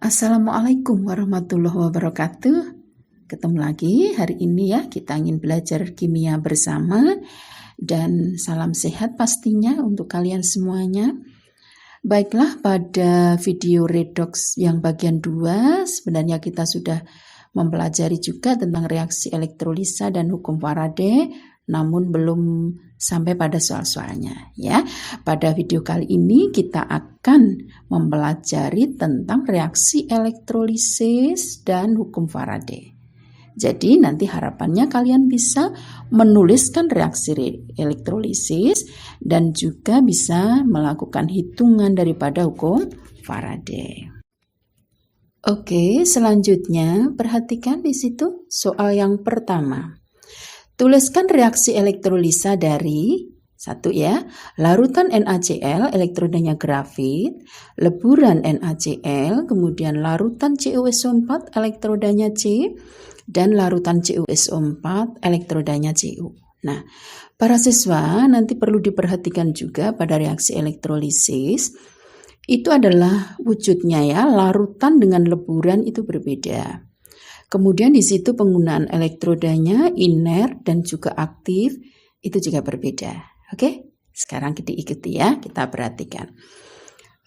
Assalamualaikum warahmatullahi wabarakatuh. Ketemu lagi hari ini ya, kita ingin belajar kimia bersama dan salam sehat pastinya untuk kalian semuanya. Baiklah, pada video redox yang bagian 2 sebenarnya kita sudah mempelajari juga tentang reaksi elektrolisa dan hukum Faraday, namun belum sampai pada soal-soalnya ya. Pada video kali ini kita akan mempelajari tentang reaksi elektrolisis dan hukum Faraday. Jadi nanti harapannya kalian bisa menuliskan reaksi elektrolisis dan juga bisa melakukan hitungan daripada hukum Faraday. Oke, selanjutnya perhatikan di situ soal yang pertama. Tuliskan reaksi elektrolisa dari larutan NaCl elektrodanya grafit, leburan NaCl, kemudian larutan CuSO4 elektrodanya C, dan larutan CuSO4 elektrodanya Cu. Nah, para siswa nanti perlu diperhatikan juga pada reaksi elektrolisis itu adalah wujudnya ya, larutan dengan leburan itu berbeda. Kemudian di situ penggunaan elektrodanya inert dan juga aktif itu juga berbeda. Oke, sekarang kita ikuti ya, kita perhatikan.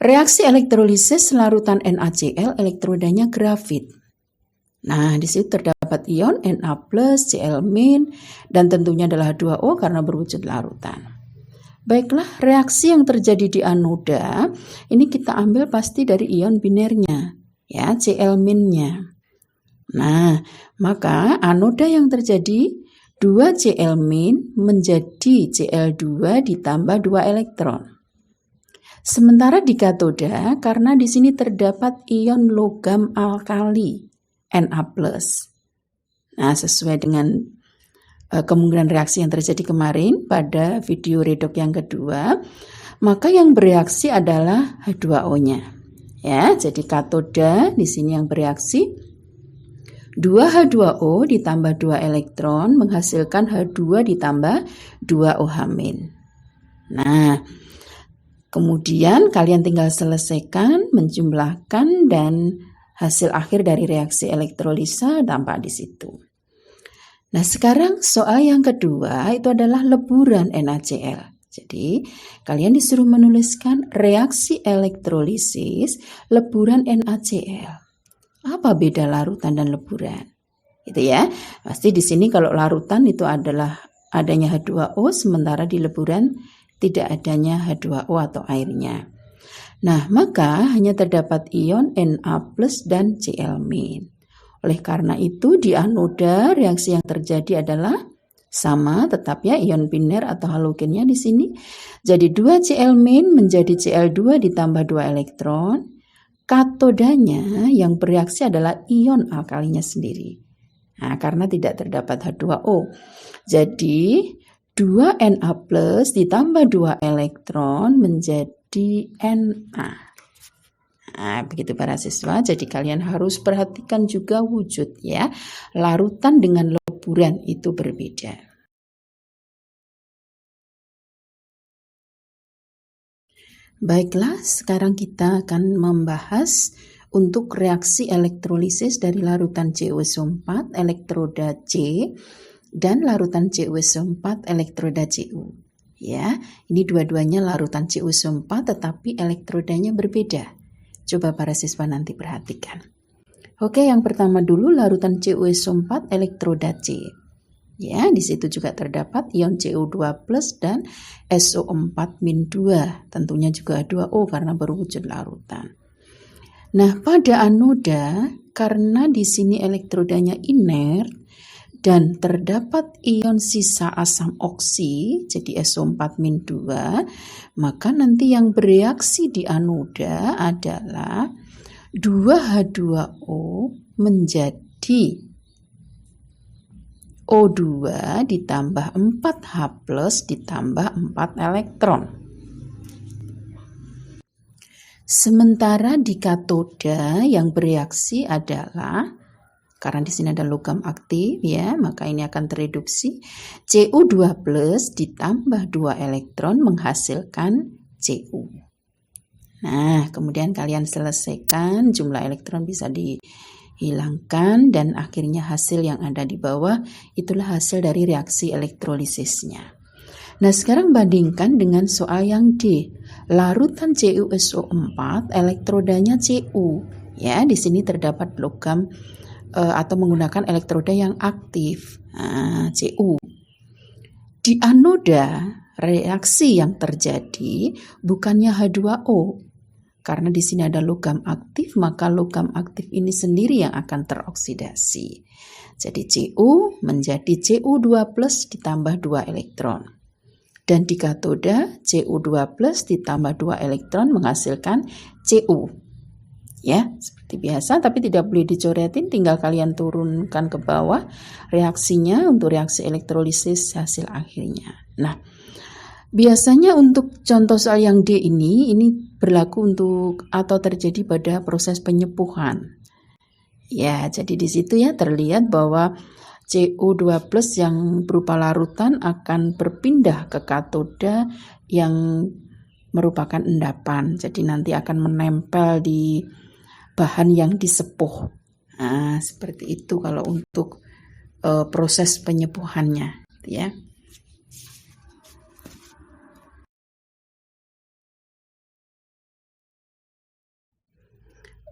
Reaksi elektrolisis larutan NaCl elektrodanya grafit. Nah, di situ terdapat ion Na+, Cl-, dan tentunya adalah H2O karena berwujud larutan. Baiklah, reaksi yang terjadi di anoda, ini kita ambil pasti dari ion binernya, ya, Cl-nya. Nah, maka anoda yang terjadi 2 Cl- menjadi Cl2 ditambah 2 elektron. Sementara di katoda, karena di sini terdapat ion logam alkali, Na+. Nah, sesuai dengan kemungkinan reaksi yang terjadi kemarin pada video redox yang kedua, maka yang bereaksi adalah H2O-nya. Ya, jadi katoda di sini yang bereaksi 2H2O ditambah 2 elektron menghasilkan H2 ditambah 2 OH-. Nah, kemudian kalian tinggal selesaikan, menjumlahkan, dan hasil akhir dari reaksi elektrolisa tampak di situ. Nah, sekarang soal yang kedua itu adalah leburan NaCl. Jadi, kalian disuruh menuliskan reaksi elektrolisis leburan NaCl. Apa beda larutan dan leburan? Gitu ya. Pasti di sini kalau larutan itu adalah adanya H2O, sementara di leburan tidak adanya H2O atau airnya. Nah, maka hanya terdapat ion Na+ dan Cl-. Oleh karena itu di anoda reaksi yang terjadi adalah sama, tetap ya, ion biner atau halogennya di sini. Jadi 2 Cl- menjadi Cl2 ditambah 2 elektron. Katodanya yang bereaksi adalah ion alkalinya sendiri. Nah, karena tidak terdapat H2O. Jadi 2 Na+ ditambah 2 elektron menjadi Na. Nah, begitu para siswa. Jadi kalian harus perhatikan juga wujud ya. Larutan dengan leburan itu berbeda. Baiklah, sekarang kita akan membahas untuk reaksi elektrolisis dari larutan CuSO4 elektroda C dan larutan CuSO4 elektroda Cu. Ya, ini dua-duanya larutan CuSO4 tetapi elektrodanya berbeda. Coba para siswa nanti perhatikan. Oke, yang pertama dulu larutan CuSO4 elektroda C. Ya, di situ juga terdapat ion Cu2+ dan SO4-2. Tentunya juga H2O karena berwujud larutan. Nah, pada anoda karena di sini elektrodanya inert dan terdapat ion sisa asam oksi, jadi SO4-2, maka nanti yang bereaksi di anoda adalah 2H2O menjadi O2 ditambah 4H+ ditambah 4 elektron. Sementara di katoda yang bereaksi adalah, karena di sini ada logam aktif ya, maka ini akan tereduksi Cu2+ ditambah 2 elektron menghasilkan Cu. Nah, kemudian kalian selesaikan, jumlah elektron bisa dihilangkan, dan akhirnya hasil yang ada di bawah itulah hasil dari reaksi elektrolisisnya. Nah, sekarang bandingkan dengan soal yang D. Larutan CuSO4, elektrodanya Cu. Ya, di sini terdapat logam atau menggunakan elektroda yang aktif, Cu. Di anoda, reaksi yang terjadi bukannya H2O. Karena di sini ada logam aktif, maka logam aktif ini sendiri yang akan teroksidasi. Jadi Cu menjadi Cu2+ ditambah 2 elektron. Dan di katoda Cu2+ ditambah 2 elektron menghasilkan Cu. Ya, seperti biasa, tapi tidak boleh dicoretin, tinggal kalian turunkan ke bawah reaksinya untuk reaksi elektrolisis hasil akhirnya. Nah, biasanya untuk contoh soal yang D ini berlaku untuk atau terjadi pada proses penyepuhan. Ya, jadi di situ ya terlihat bahwa Cu2+ yang berupa larutan akan berpindah ke katoda yang merupakan endapan. Jadi nanti akan menempel di bahan yang disepuh. Nah, seperti itu kalau untuk proses penyepuhannya, ya.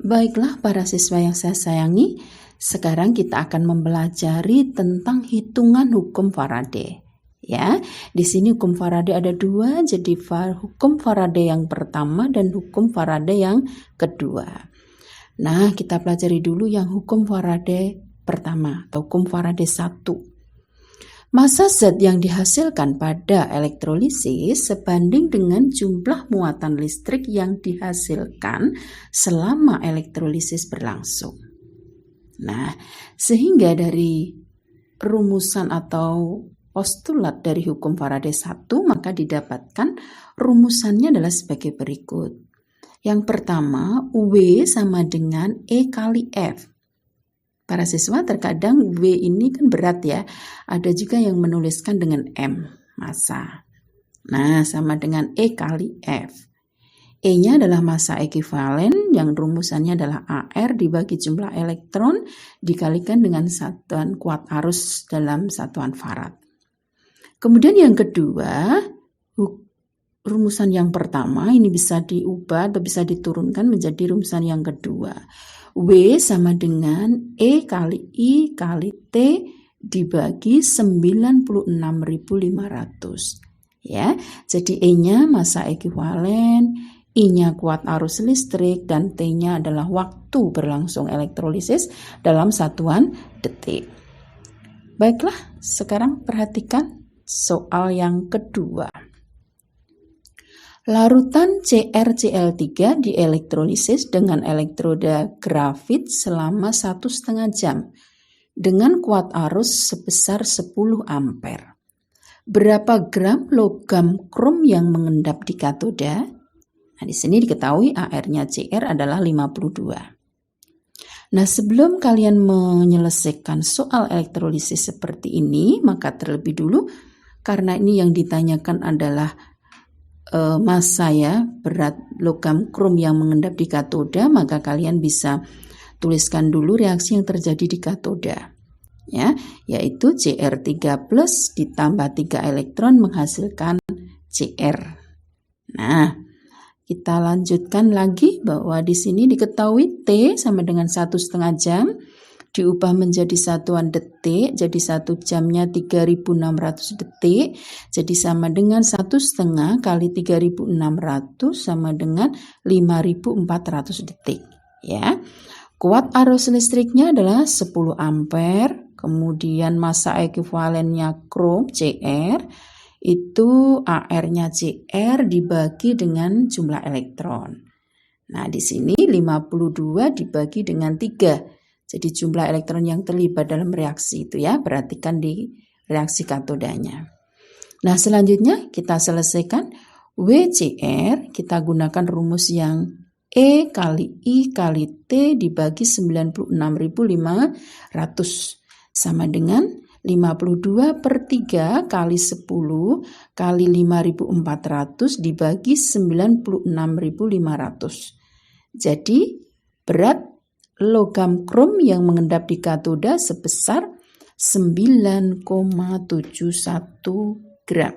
Baiklah para siswa yang saya sayangi, sekarang kita akan mempelajari tentang hitungan hukum Faraday. Ya, di sini hukum Faraday ada 2, jadi hukum Faraday yang pertama dan hukum Faraday yang kedua. Nah, kita pelajari dulu yang hukum Faraday pertama, atau hukum Faraday 1. Massa zat yang dihasilkan pada elektrolisis sebanding dengan jumlah muatan listrik yang dihasilkan selama elektrolisis berlangsung. Nah, sehingga dari rumusan atau postulat dari hukum Faraday 1, maka didapatkan rumusannya adalah sebagai berikut. Yang pertama, W sama dengan E kali F. Para siswa terkadang W ini kan berat ya. Ada juga yang menuliskan dengan M, massa. Nah, sama dengan E kali F. E-nya adalah massa ekivalen yang rumusannya adalah AR dibagi jumlah elektron dikalikan dengan satuan kuat arus dalam satuan farad. Kemudian yang kedua, rumusan yang pertama ini bisa diubah atau bisa diturunkan menjadi rumusan yang kedua. W sama dengan E kali I kali T dibagi 96.500. Ya, jadi E-nya massa ekivalen, I-nya kuat arus listrik, dan T-nya adalah waktu berlangsung elektrolisis dalam satuan detik. Baiklah, sekarang perhatikan soal yang kedua. Larutan CrCl3 dielektrolisis dengan elektroda grafit selama 1,5 jam dengan kuat arus sebesar 10 ampere. Berapa gram logam krom yang mengendap di katoda? Nah, di sini diketahui AR-nya Cr adalah 52. Nah, sebelum kalian menyelesaikan soal elektrolisis seperti ini, maka terlebih dulu, karena ini yang ditanyakan adalah massa ya, berat logam krom yang mengendap di katoda, maka kalian bisa tuliskan dulu reaksi yang terjadi di katoda. Ya, yaitu Cr3+ ditambah 3 elektron menghasilkan Cr. Nah, kita lanjutkan lagi bahwa di sini diketahui T sama dengan 1,5 jam diubah menjadi satuan detik, jadi 1 jamnya 3.600 detik, jadi sama dengan 1,5 kali 3.600 sama dengan 5.400 detik. Ya, kuat arus listriknya adalah 10 ampere, kemudian massa ekivalennya krom Cr, itu AR-nya Cr dibagi dengan jumlah elektron. Nah, di sini 52 dibagi dengan 3. Jadi jumlah elektron yang terlibat dalam reaksi itu ya, perhatikan di reaksi katodanya. Nah, selanjutnya kita selesaikan WCr, kita gunakan rumus yang E kali I kali T dibagi 96.500 sama dengan 52/3 kali 10 kali 5.400 dibagi 96.500. Jadi berat logam krom yang mengendap di katoda sebesar 9,71 gram.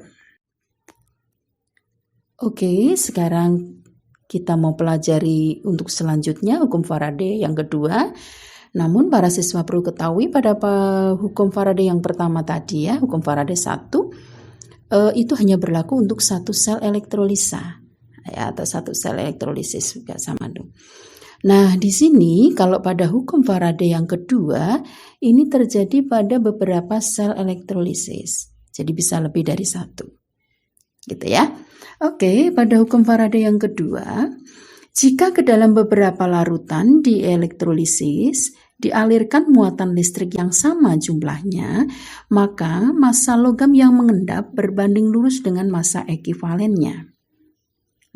Oke, sekarang kita mau pelajari untuk selanjutnya hukum Faraday yang kedua. Namun para siswa perlu ketahui pada hukum Faraday yang pertama tadi ya, hukum Faraday 1, itu hanya berlaku untuk satu sel elektrolisa ya, atau satu sel elektrolisis juga sama dong. Nah, di sini kalau pada hukum Faraday yang kedua, ini terjadi pada beberapa sel elektrolisis. Jadi bisa lebih dari satu. Gitu ya. Oke, pada hukum Faraday yang kedua, jika ke dalam beberapa larutan di elektrolisis dialirkan muatan listrik yang sama jumlahnya, maka massa logam yang mengendap berbanding lurus dengan massa ekivalennya.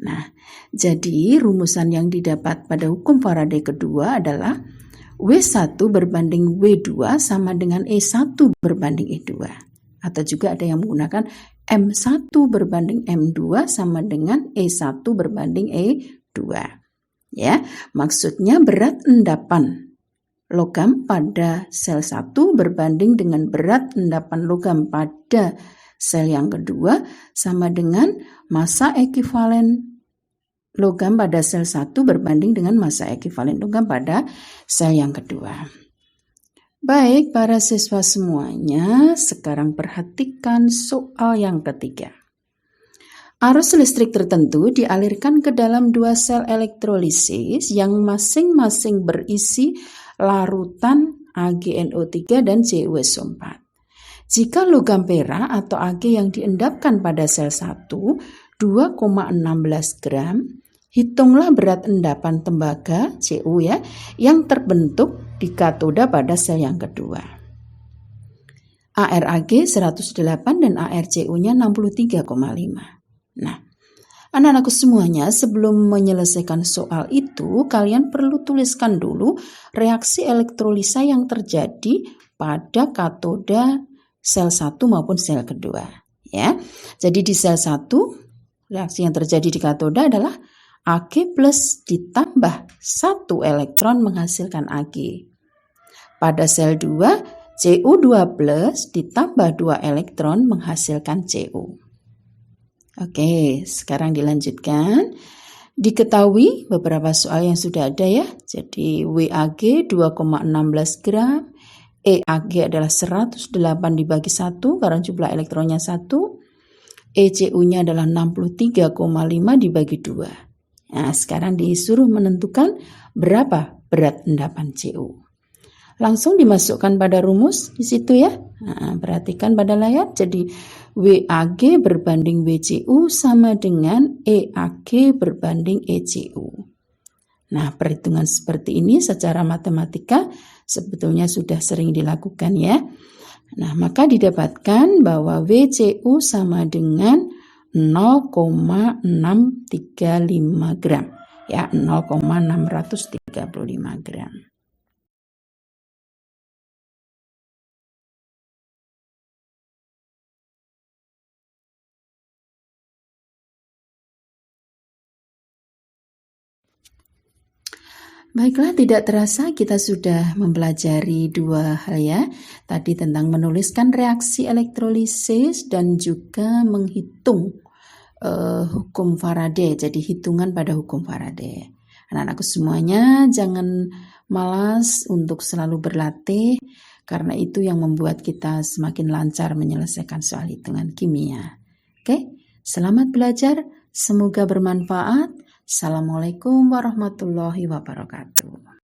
Nah, jadi rumusan yang didapat pada hukum Faraday kedua adalah W1 berbanding W2 sama dengan E1 berbanding E2. Atau juga ada yang menggunakan M1 berbanding M2 sama dengan E1 berbanding E2. Ya, maksudnya berat endapan logam pada sel 1 berbanding dengan berat endapan logam pada sel yang kedua sama dengan massa ekivalen logam pada sel 1 berbanding dengan massa ekivalen logam pada sel yang kedua. Baik, para siswa semuanya, sekarang perhatikan soal yang ketiga. Arus listrik tertentu dialirkan ke dalam dua sel elektrolisis yang masing-masing berisi larutan AgNO3 dan CuSO4. Jika logam perak atau Ag yang diendapkan pada sel 1 2,16 gram, hitunglah berat endapan tembaga Cu ya yang terbentuk di katoda pada sel yang kedua. ARAG 108 dan ARCU-nya 63,5. Nah, anak-anakku semuanya, sebelum menyelesaikan soal itu, kalian perlu tuliskan dulu reaksi elektrolisa yang terjadi pada katoda sel 1 maupun sel kedua. Ya, jadi di sel 1, reaksi yang terjadi di katoda adalah Ag plus ditambah 1 elektron menghasilkan Ag. Pada sel 2, Cu2 plus ditambah 2 elektron menghasilkan Cu. Oke, sekarang dilanjutkan. Diketahui beberapa soal yang sudah ada ya. Jadi WAG 2,16 gram, EAG adalah 108 dibagi 1 karena jumlah elektronnya 1. ECU-nya adalah 63,5 dibagi 2. Nah, sekarang disuruh menentukan berapa berat endapan Cu. Langsung dimasukkan pada rumus di situ ya. Nah, perhatikan pada layar. Jadi WAG berbanding WCU sama dengan EAG berbanding ECU. Nah, perhitungan seperti ini secara matematika sebetulnya sudah sering dilakukan ya. Nah, maka didapatkan bahwa WCU sama dengan 0,635 gram. Ya, 0,635 gram. Baiklah, tidak terasa kita sudah mempelajari dua hal ya. Tadi tentang menuliskan reaksi elektrolisis dan juga menghitung hukum Faraday. Jadi hitungan pada hukum Faraday. Anak-anakku semuanya jangan malas untuk selalu berlatih, karena itu yang membuat kita semakin lancar menyelesaikan soal hitungan kimia. Oke, selamat belajar, semoga bermanfaat. Assalamualaikum warahmatullahi wabarakatuh.